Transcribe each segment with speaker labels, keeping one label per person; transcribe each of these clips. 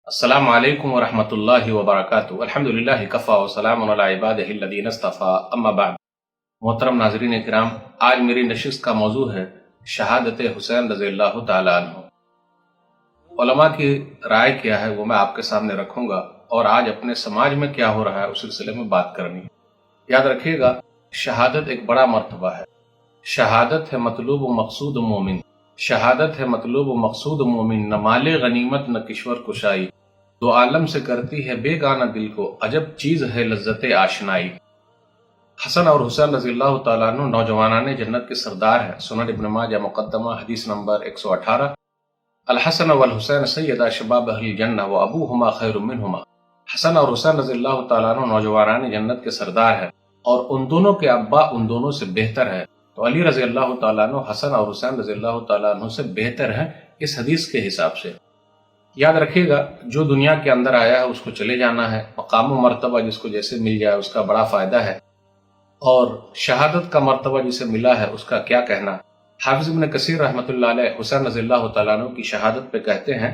Speaker 1: السلام علیکم ورحمۃ اللہ وبرکاتہ۔ الحمدللہ کفا وسلام علی عبادہ الذین اصطفیٰ، اما بعد۔ محترم ناظرین کرام، آج میری نشست کا موضوع ہے شہادت حسین رضی اللہ تعالیٰ عنہ۔ علماء کی رائے کیا ہے وہ میں آپ کے سامنے رکھوں گا، اور آج اپنے سماج میں کیا ہو رہا ہے اس سلسلے میں بات کرنی ہے۔ یاد رکھیے گا، شہادت ایک بڑا مرتبہ ہے۔ شہادت ہے مطلوب و مقصود مومن، شہادت ہے مطلوب و مقصود مومن، نہ مال غنیمت نہ کشور کشائی، دو عالم سے کرتی ہے بے گانہ دل کو، عجب چیز ہے لذت آشنائی۔ حسن اور حسین رضی اللہ تعالیٰ عنہ نوجوانان جنت کے سردار ہیں۔ سنن ابن ماجہ مقدمہ حدیث نمبر 118۔ الحسن والحسین سیدا شباب اہل الجنہ و ابوہما خیر منہما۔ حسن اور حسین رضی اللہ تعالیٰ عنہ نوجوانان جنت کے سردار ہیں، اور ان دونوں کے ابا ان دونوں سے بہتر ہے۔ تو علی رضی اللہ تعالیٰ عنہ حسن اور حسین رضی اللہ تعالیٰ عنہ سے بہتر ہیں اس حدیث کے حساب سے۔ یاد رکھیے گا، جو دنیا کے اندر آیا ہے اس کو چلے جانا ہے، مقام و مرتبہ جس کو جیسے مل جائے اس کا بڑا فائدہ ہے، اور شہادت کا مرتبہ جسے ملا ہے اس کا کیا کہنا۔ حافظ ابن کثیر رحمۃ اللہ علیہ حسین رضی اللہ تعالیٰ عنہ کی شہادت پہ کہتے ہیں،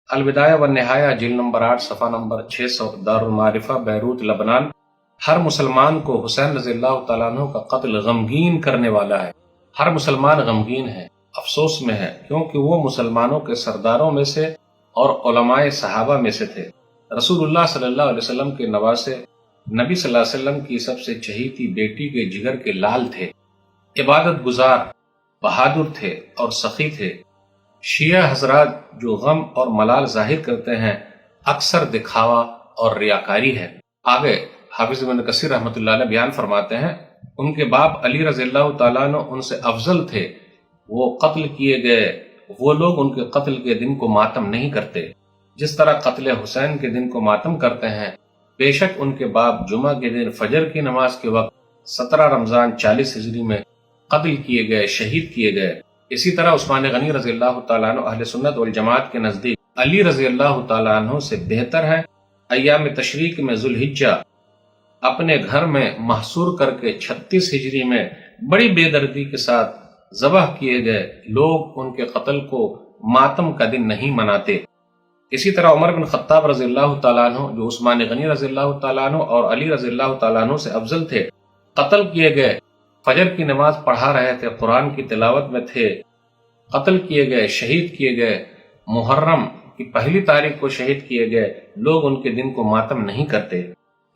Speaker 1: البدایہ والنہایہ جلد نمبر 8 صفحہ نمبر 600، دارالمعارفہ بیروت لبنان۔ ہر مسلمان کو حسین رضی اللہ تعالیٰ عنہ کا قتل غمگین کرنے والا ہے۔ ہر مسلمان غمگین ہے، افسوس میں ہے، کیونکہ وہ مسلمانوں کے سرداروں میں سے اور علماء صحابہ میں سے تھے۔ رسول اللہ صلی اللہ علیہ وسلم کے نواسے، نبی صلی اللہ علیہ وسلم کی سب سے چہیتی بیٹی کے جگر کے لال تھے، عبادت گزار، بہادر تھے اور سخی تھے۔ شیعہ حضرات جو غم اور ملال ظاہر کرتے ہیں، اکثر دکھاوا اور ریاکاری ہے۔ آگے حافظ ابن کثیر رحمۃ اللہ علیہ بیان فرماتے ہیں، ان کے باپ علی رضی اللہ تعالیٰ عنہ ان سے افضل تھے۔ وہ قتل کیے گئے، وہ لوگ ان کے قتل کے دن کو ماتم نہیں کرتے جس طرح قتل حسین کے دن کو ماتم کرتے ہیں۔ بے شک ان کے باپ جمعہ کے دن فجر کی نماز کے وقت 17 رمضان 40 ہجری میں قتل کیے گئے، شہید کیے گئے۔ اسی طرح عثمان غنی رضی اللہ تعالیٰ عنہ اہل سنت والجماعت کے نزدیک علی رضی اللہ تعالیٰ عنہ سے بہتر ہیں۔ ایام تشریق میں ذوالحجہ اپنے گھر میں محصور کر کے 36 ہجری میں بڑی بے دردی کے ساتھ ذبح کیے گئے لوگ ان کے قتل کو ماتم کا دن نہیں مناتے۔ اسی طرح عمر بن خطاب رضی اللہ تعالیٰ عنہ جو عثمان غنی رضی اللہ تعالیٰ عنہ اور علی رضی اللہ تعالیٰ عنہ سے افضل تھے، قتل کیے گئے، فجر کی نماز پڑھا رہے تھے، قرآن کی تلاوت میں تھے، قتل کیے گئے، شہید کیے گئے۔ محرم کی پہلی تاریخ کو شہید کیے گئے لوگ ان کے دن کو ماتم نہیں کرتے۔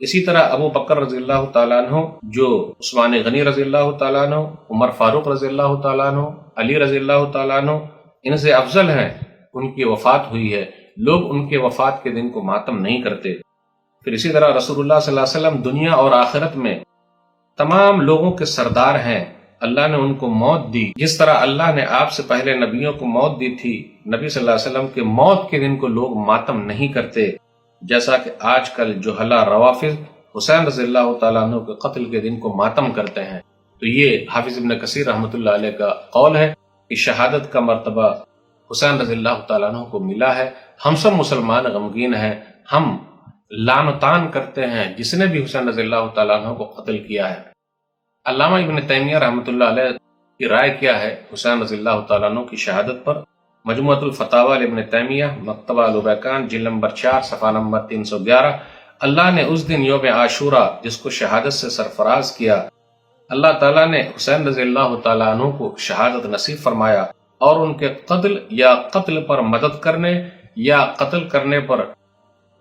Speaker 1: اسی طرح ابو بکر رضی اللہ تعالیٰ عنہ جو عثمان غنی رضی اللہ تعالیٰ عنہ، عمر فاروق رضی اللہ تعالیٰ عنہ، علی رضی اللہ تعالیٰ عنہ ان سے افضل ہیں، ان کی وفات ہوئی ہے، لوگ ان کے وفات کے دن کو ماتم نہیں کرتے۔ پھر اسی طرح رسول اللہ صلی اللہ علیہ وسلم دنیا اور آخرت میں تمام لوگوں کے سردار ہیں۔ اللہ نے ان کو موت دی، جس طرح اللہ نے آپ سے پہلے نبیوں کو موت دی تھی۔ نبی صلی اللہ علیہ وسلم کے موت کے دن کو لوگ ماتم نہیں کرتے، جیسا کہ آج کل جوہلا روافض حسین رضی اللہ تعالیٰ عنہ کے قتل کے دن کو ماتم کرتے ہیں۔ تو یہ حافظ ابن کثیر رحمۃ اللہ علیہ کا قول ہے کہ شہادت کا مرتبہ حسین رضی اللہ تعالیٰ عنہ کو ملا ہے۔ ہم سب مسلمان غمگین ہیں، ہم لعن و طعن کرتے ہیں جس نے بھی حسین رضی اللہ تعالیٰ عنہ کو قتل کیا ہے۔ علامہ ابن تیمیہ رحمۃ اللہ علیہ کی رائے کیا ہے حسین رضی اللہ تعالیٰ عنہ کی شہادت پر؟ مجموعۃ الفتاوی ابن تیمیہ مکتبہ الوبیکان جلد نمبر 4 صفحہ نمبر 311۔ اللہ نے اس دن یوم عاشورہ جس کو شہادت سے سرفراز کیا، اللہ تعالیٰ نے حسین رضی اللہ تعالیٰ عنہ کو شہادت نصیب فرمایا، اور ان کے قتل یا قتل پر مدد کرنے یا قتل کرنے پر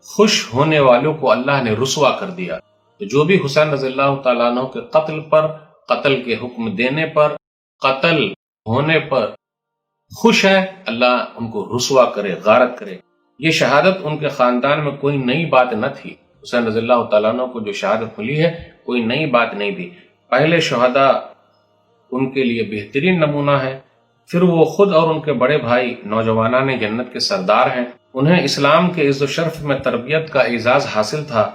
Speaker 1: خوش ہونے والوں کو اللہ نے رسوا کر دیا۔ تو جو بھی حسین رضی اللہ تعالیٰ عنہ کے قتل پر، قتل کے حکم دینے پر، قتل ہونے پر خوش ہے، اللہ ان کو رسوا کرے، غارت کرے۔ یہ شہادت ان کے خاندان میں کوئی نئی بات نہ تھی۔ حسین رضی اللہ تعالیٰ عنہ کو جو شہادت ملی ہے کوئی نئی بات نہیں تھی۔ پہلے شہداء ان کے لیے بہترین نمونہ ہے، پھر وہ خود اور ان کے بڑے بھائی نوجوانان جنت کے سردار ہیں۔ انہیں اسلام کے عز و شرف میں تربیت کا اعزاز حاصل تھا،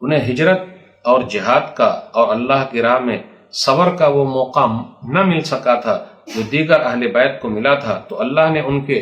Speaker 1: انہیں ہجرت اور جہاد کا اور اللہ کی راہ میں صبر کا وہ موقع نہ مل سکا تھا جو دیگر اہل بیت کو ملا تھا۔ تو اللہ نے ان کے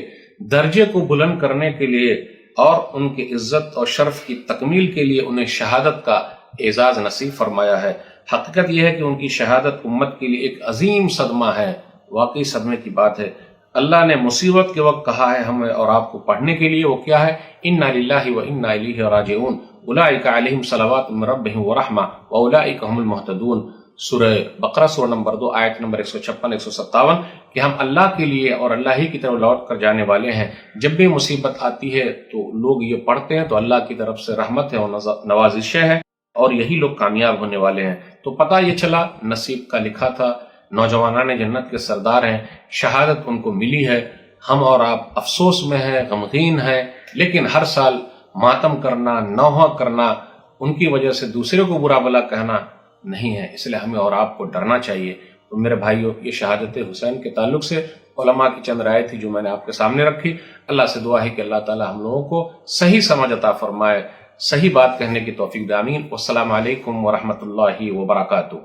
Speaker 1: درجے کو بلند کرنے کے لیے اور ان کی عزت اور شرف کی تکمیل کے لیے انہیں شہادت کا اعزاز نصیب فرمایا ہے۔ حقیقت یہ ہے کہ ان کی شہادت امت کے لیے ایک عظیم صدمہ ہے، واقعی صدمے کی بات ہے۔ اللہ نے مصیبت کے وقت کہا ہے ہمیں اور آپ کو پڑھنے کے لیے، وہ کیا ہے؟ انا للہ و انا الیہ راجعون اولئک علیہم صلوات من ربہم ورحمہ واولئک هم المہتدون۔ سورہ بقرہ سورہ نمبر 2 آیت نمبر 156 157 کہ ہم اللہ کے لیے اور اللہ ہی کی طرف لوٹ کر جانے والے ہیں۔ جب بھی مصیبت آتی ہے تو لوگ یہ پڑھتے ہیں تو اللہ کی طرف سے رحمت ہے اور نوازشیں ہیں، اور یہی لوگ کامیاب ہونے والے ہیں۔ تو پتہ یہ چلا نصیب کا لکھا تھا، نوجوانان جنت کے سردار ہیں، شہادت ان کو ملی ہے۔ ہم اور آپ افسوس میں ہیں، غمگین ہیں، لیکن ہر سال ماتم کرنا، نوحہ کرنا، ان کی وجہ سے دوسرے کو برا بھلا کہنا نہیں ہے، اس لیے ہمیں اور آپ کو ڈرنا چاہیے۔ تو میرے بھائیوں، یہ شہادت حسین کے تعلق سے علماء کی چند رائے تھی جو میں نے آپ کے سامنے رکھی۔ اللہ سے دعا ہے کہ اللہ تعالی ہم لوگوں کو صحیح سمجھ عطا فرمائے، صحیح بات کہنے کی توفیق دے، آمین۔ والسلام علیکم ورحمۃ اللہ وبرکاتہ۔